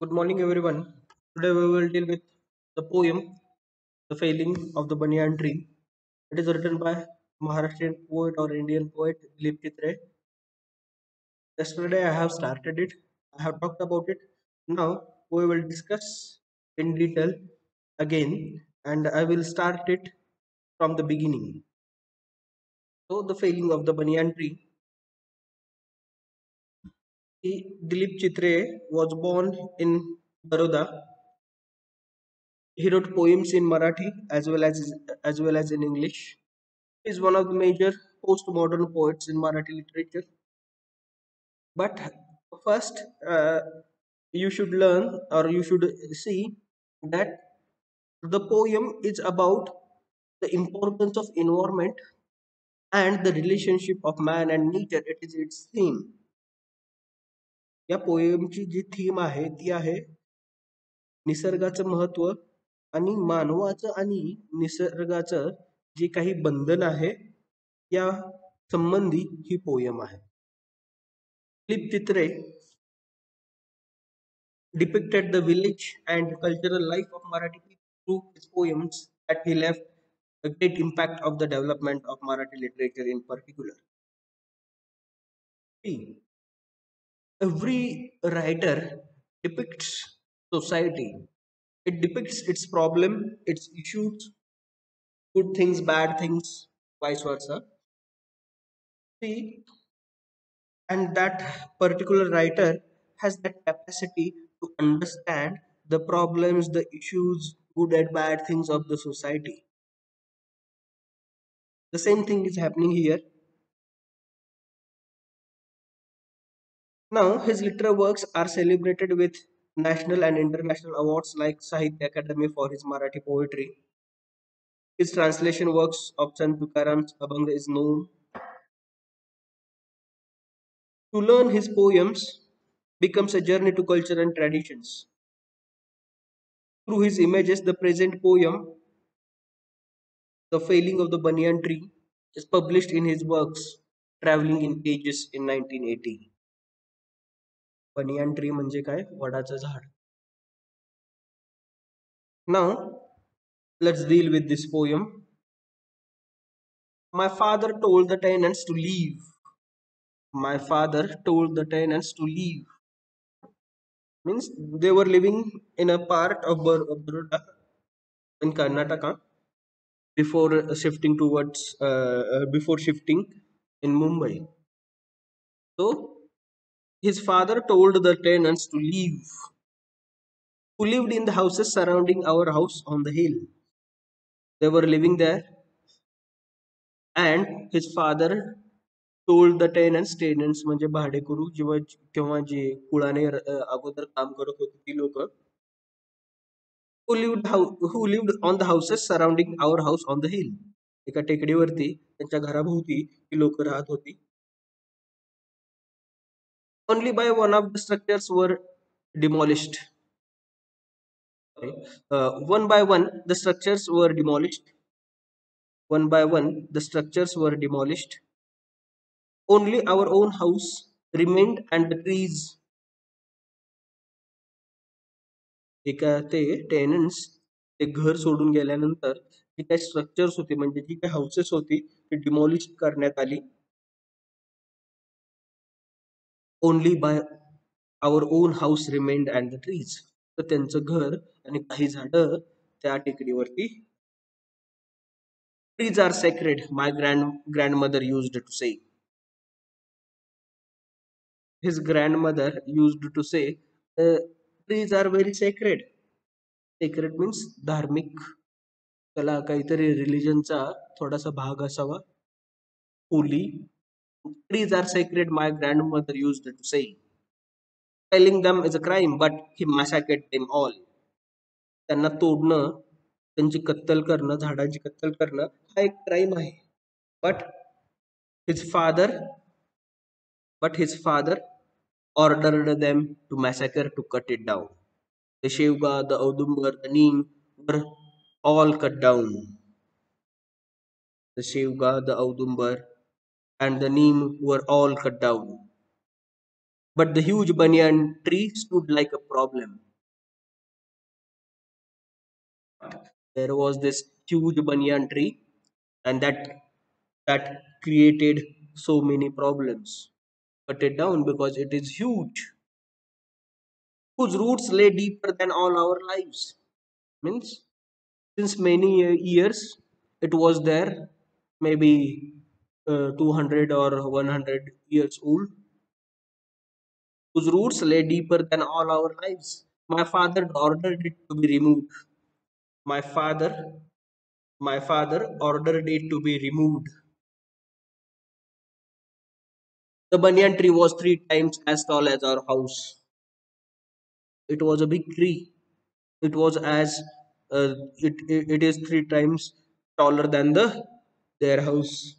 Good morning, everyone. Today we will deal with the poem "The Failing of the Banyan Tree." It is written by Maharashtrian poet or Indian poet Dilip Chitre. Yesterday I have started it. I have talked about it. Now we will discuss in detail again, and I will start it from the beginning. So, the failing of the banyan tree. Dilip Chitre was born in Baroda. He wrote poems in Marathi as well as in English. He is one of the major postmodern poets in Marathi literature. But first, you should learn or you should see that the poem is about the importance of environment and the relationship of man and nature. It is its theme. या पोएमची जी theme आहे ती आहे निसर्गाचं महत्व आणि मानवाचं आणि निसर्गाचं जे काही बंधन आहे या संबंधी ही पोयम आहे. दिलीप चित्रे depicted the village and cultural life of Marathi people through his poems that he left a great impact of the development of Marathi literature in particular. See, every writer depicts society. It depicts its problem, its issues, good things, bad things, vice versa. See, and that particular writer has that capacity to understand the problems, the issues, good and bad things of the society. The same thing is happening here. Now, his literary works are celebrated with national and international awards like Sahitya Academy for his Marathi poetry. His translation works of Sant Tukaram's Abhang is known. To learn his poems becomes a journey to culture and traditions. Through his images, the present poem, The Failing of the Banyan Tree, is published in his works Traveling in Pages in 1980. Banyan tree म्हणजे काय? वडाचं झाड. Now, let's deal with this poem. My father told the tenants to leave. My father told the tenants to leave. Means they were living in a part of Baroda in Karnataka before shifting in Mumbai. So his father told the tenants to leave, who lived in the houses surrounding our house on the hill. They were living there, and his father told the tenants म्हणजे भाडेकरू जेव्हा किंवा जे कुळाने अगोदर काम करत होती ती लोक who lived on the houses surrounding our house on the hill. एका टेकडीवरती त्यांच्या घराभोवती ती लोक राहत होती. Only by one of the structures were demolished. One by one, the structures were demolished. One by one, the structures were demolished. Only our own house remained and the trees. एका ते tenants ते घर सोडून गेल्यानंतर जी काही structures होती म्हणजे जी काही हाऊसेस होती ती डिमॉलिश करण्यात आली. Only by our own house remained and the trees. तर त्यांचं घर आणि काही झाडं त्या टेकडीवरती. Trees are sacred, my grandmother used to say. His grandmother used to say, trees are very sacred. Sacred means धार्मिक, त्याला काहीतरी रिलिजनचा थोडासा भाग असावा. Holy. Trees are sacred, my grandmother used to say. Felling them is a crime, but he massacred them all. त्यांना तोडणं, त्यांची कत्तल करणं, झाडांची कत्तल करणं हा एक क्राईम आहे. But his father ordered them to massacre, to cut it down. The Shivga, the Audumbar, the Neem were all cut down. The Shivga, the Audumbar, and the Neem were all cut down. But the huge banyan tree stood like a problem. there was this huge banyan tree, and that created so many problems. Cut it down because it is huge, whose roots lay deeper than all our lives. Means since many years it was there, maybe 200 or 100 years old, whose roots lay deeper than all our lives. My father ordered it to be removed. My father, my father ordered it to be removed. The banyan tree was 3 times as tall as our house. It was a big tree. It was as it is 3 times taller than their house.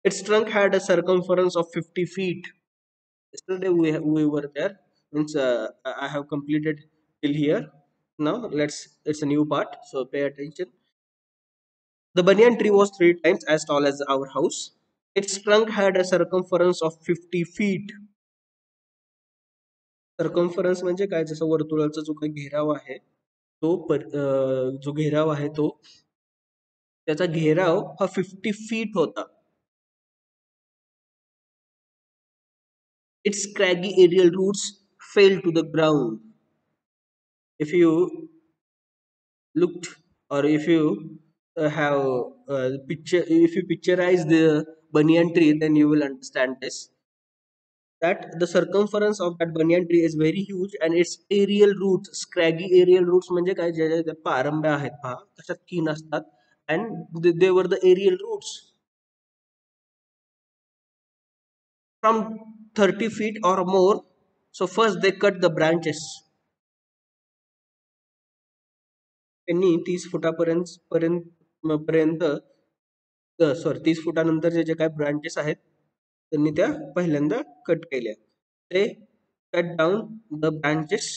Its trunk had a circumference of 50 feet. Yesterday we were there. Means I have completed till here. Now it's a new part. So pay attention. The banyan tree was 3 times as tall as our house. Its trunk had a circumference of 50 feet. Circumference म्हणजे काय, जसं वर्तुळाचा जो काही घेराव आहे तो जो घेराव आहे तो त्याचा घेराव हा 50 फीट होता. Its scraggy aerial roots fell to the ground. If you looked, or if you have picture if you picturize the banyan tree, then you will understand this, that the circumference of that banyan tree is very huge, and its aerial roots, scraggy aerial roots म्हणजे काय, ज्या ज्या पारंब्या आहेत पहा तशा कीन असतात, and they were the aerial roots from 30 feet or more. So first they cut the branches. त्यांनी 30 फुटापर्यंत पर्यंत 30 फुटानंतर जे जे काय ब्रांचेस आहेत त्यांनी त्या पहिल्यांदा कट केल्या. ते cut down the branches,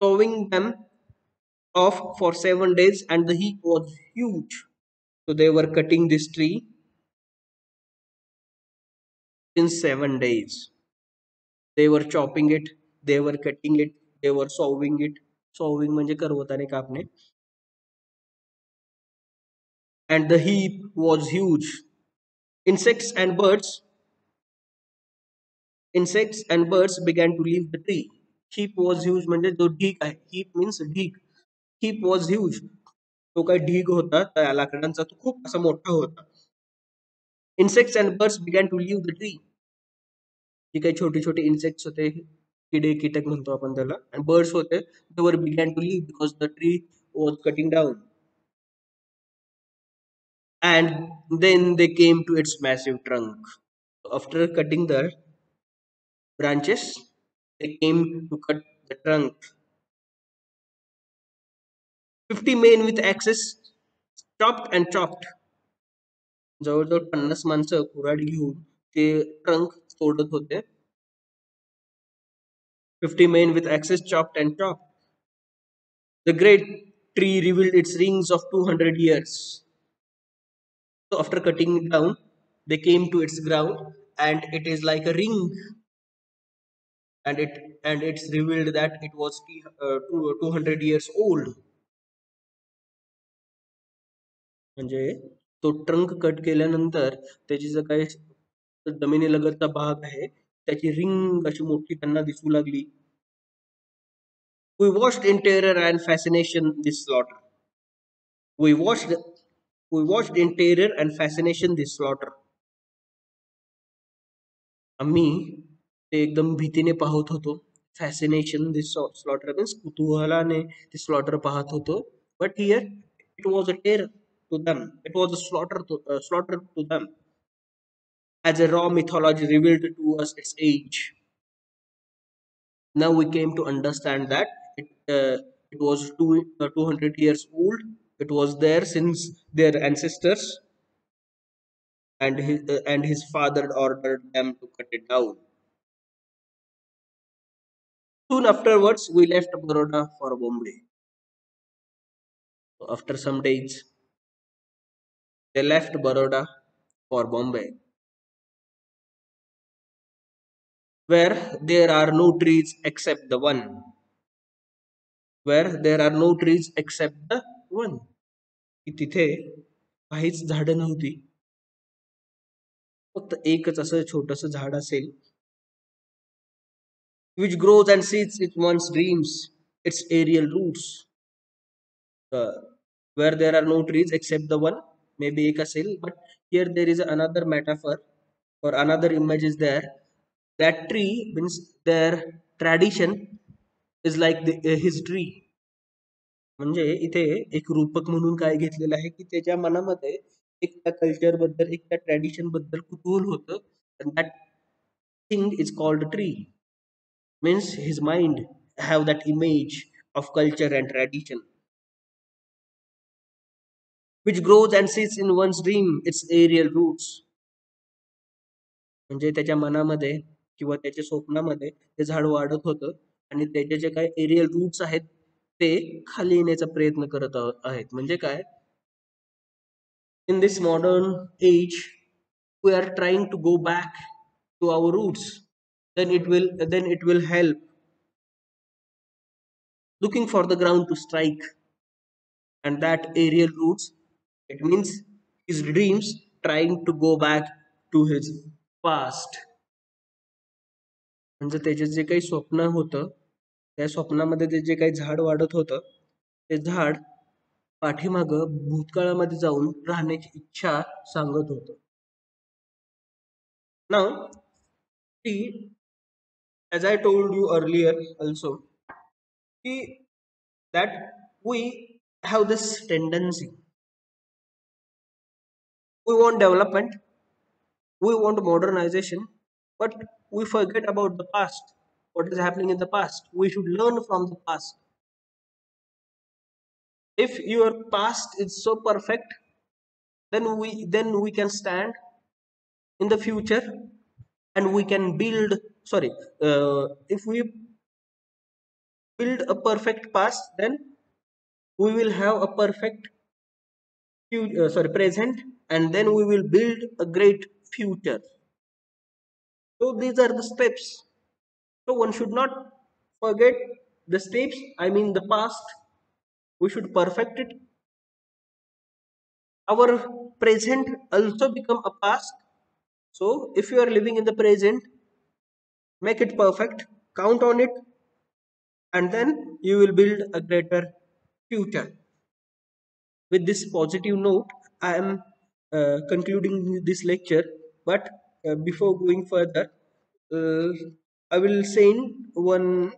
sawing them off for 7 days, and the heat was huge. So they were cutting this tree in 7 days. They were chopping it, they were cutting it, they were sawing it. Sawing म्हणजे करवताने कापणे. And the heap was huge. Insects and birds, insects and birds began to leave the tree. Heap was huge म्हणजे जो ढीग आहे. Heap means ढीग. Heap was huge. तो काय ढीग होता त्या लाकडांचा, तो खूप असा मोठा होता. Insects and birds began to leave the tree. जे काही छोटे छोटे इन्सेक्ट्स होते, किडे कीटक म्हणतो आपण त्याला, and birds होते, they were began to leave because the tree was cutting down. And then they came to its massive trunk. After cutting the branches, they came to cut the trunk. 50 men with axes chopped and chopped. जवळजवळ 50 माणसं कुऱ्हाड घेऊन ते trunk तोडत होते. 50 men with axes chopped and chopped. The great tree revealed its rings of 200 years. So after cutting it down, they came to its ground, and it is like a ring, and it's revealed that it was 200 years old. म्हणजे तो trunk cut केल्यानंतर त्याची जो काही जमिनीलगतचा भाग आहे त्याची ring अशी मोठी त्यांना दिसू लागली. We watched in terror and fascination this slaughter. We watched we watched in terror and fascination this slaughter. आम्ही ते एकदम भीतीने पाहत होतो. फॅसिनेशन दिस स्लॉटर मीन्स कुतूहलाने ते स्लॉटर पाहत होतो. But here it was a terror to them. It was a slaughter to them. As a raw mythology revealed to us its age. Now we came to understand that it was 200 years old. It was there since their ancestors, and his father ordered them to cut it down. Soon afterwards, we left Baroda for Bombay. After some days, they left Baroda for Bombay, where there are no trees except the one where there are no trees except the one. की तिथे काहीच झाडं नव्हती, फक्त एकच असं छोटस झाड असेल, which grows and sits in one's dreams, its aerial roots, uh, where there are no trees except the one, maybe एक असेल, but here there is another metaphor or another image is there. That tree means their tradition is like his tree. म्हणजे इथे एक रूपक म्हणून काय घेतलेलं आहे की त्याच्या मनामध्ये एक त्या कल्चर बद्दल, एक त्या ट्रॅडिशन बद्दल कुतूहल होतं, and that thing is called tree. Means his mind have that image of culture and tradition, which grows and sits in one's dream, its aerial roots. म्हणजे त्याच्या मनामध्ये किंवा त्याच्या स्वप्नामध्ये ते झाड वाढत होतं आणि त्याचे जे काही एरियल रूट्स आहेत ते खाली येण्याचा प्रयत्न करत आहेत. म्हणजे काय, in this modern age we are trying to go back to our roots, then it will help looking for the ground to strike, and that aerial roots, it means his dreams trying to go back to his past. म्हणजे त्याचे जे काही स्वप्न होतं, त्या स्वप्नामध्ये ते जे काही झाड वाढत होतं, ते झाड पाठीमाग भूतकाळामध्ये जाऊन राहण्याची इच्छा सांगत होतं. Now, see, as I told you earlier also, see that we have this tendency. We want development, we want modernization, but we forget about the past. What is happening in the past? We should learn from the past. If your past is so perfect, then we can stand in the future and we can build, sorry, if we build a perfect past, then we will have a perfect present, and then we will build a great future. So these are the steps. So one should not forget the steps, I mean the past. We should perfect it. Our present also become a past. So if you are living in the present, make it perfect, count on it, and then you will build a greater future. With this positive note, I am concluding this lecture. But before going further, uh, I will send one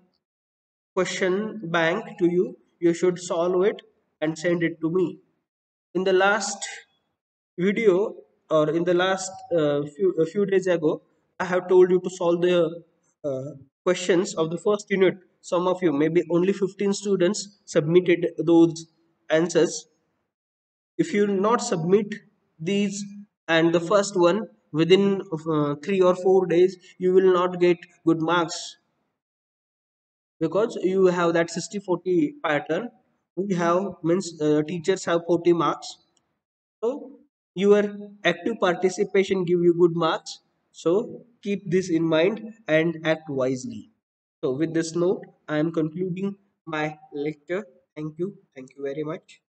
question bank to you. You should solve it and send it to me. In the last video, or in the last a few days ago, I have told you to solve the questions of the first unit. Some of you, maybe only 15 students, submitted those answers. If you not submit these and the first one within 3 or 4 days, you will not get good marks, because you have that 60-40 pattern. We have, means teachers have 40 marks. So your active participation give you good marks. So keep this in mind and act wisely. So with this note, I am concluding my lecture. Thank you very much.